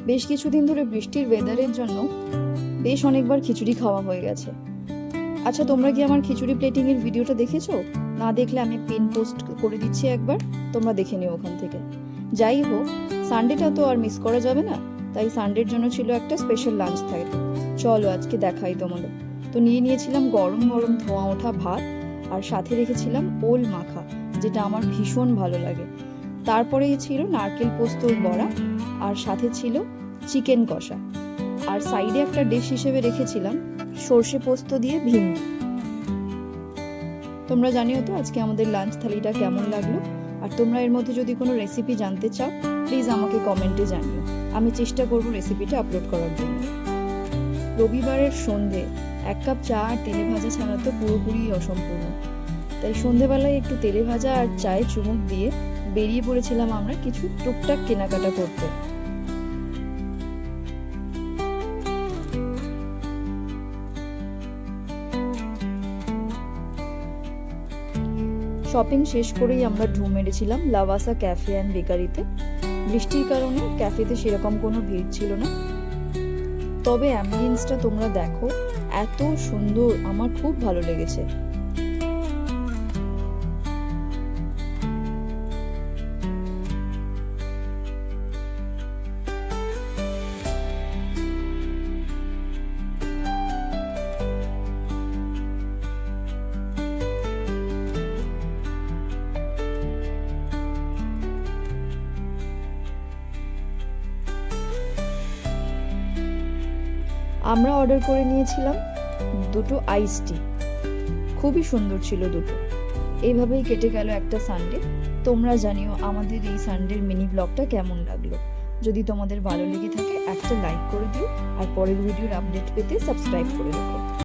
বেশ কিছুদিন ধরে বৃষ্টির ওয়েদারের জন্য বেশ অনেকবার খিচুড়ি খাওয়া হয়ে গেছে। আচ্ছা, তোমরা কি আমার খিচুড়ি প্লেটিং এর ভিডিওটা দেখেছো? না দেখলে আমি পিন পোস্ট করে দিচ্ছি, একবার তোমরা দেখে নিও ওখান থেকে। যাই হোক, সানডেটা তো আর মিস করা যাবে না, তাই সানডের জন্য ছিল একটা স্পেশাল লাঞ্চ থাকে। চলো আজকে দেখাই তোমাদের। তো নিয়েছিলাম গরম গরম ধোঁয়া ওঠা ভাত, আর সাথে রেখেছিলাম ওল মাখা, যেটা আমার ভীষণ ভালো লাগে। তারপরে ছিল নারকেল পোস্তর বড়া, আর সাথে ছিল চিকেন কষা। আর সাইডে একটা ডিশ হিসেবে রেখেছিলাম সর্ষে পোস্ত দিয়ে ভিন্ডি। তোমরা জানিও তো আজকে আমাদের লাঞ্চ থালিটা কেমন লাগলো। আর তোমরা এর মধ্যে যদি কোনো রেসিপি জানতে চাও, প্লিজ আমাকে কমেন্টে জানিও। আমি চেষ্টা করব রেসিপিটা আপলোড করার জন্য। রবিবারের সন্ধে 1 কাপ চা আর তেলে ভাজা ছাড়া তো পুরোপুরি অসম্পূর্ণ, তাই সন্ধেবেলায় একটু তেলে ভাজা আর চায়ে চুমুক দিয়ে বেরিয়ে পড়েছিলাম আমরা কিছু টুকটাক কেনাকাটা করতে। শপিং শেষ করেই আমরা ঢু মেরেছিলাম লাভাসা ক্যাফে অ্যান্ড বেকারিতে। বৃষ্টির কারণে ক্যাফেতে সেরকম কোনো ভিড় ছিল না, তবে অ্যাম্বিয়েন্সটা তোমরা দেখো, এত সুন্দর, আমার খুব ভালো লেগেছে। আমরা অর্ডার করে নিয়েছিলাম 2টো আইস টি, খুবই সুন্দর ছিল দুটো। এইভাবেই কেটে গেল একটা সানডে। তোমরা জানিও আমাদের এই সানডের মিনি ব্লগটা কেমন লাগলো। যদি তোমাদের ভালো লেগে থাকে একটা লাইক করে দিও, আর পরের ভিডিওর আপডেট পেতে সাবস্ক্রাইব করে রাখো।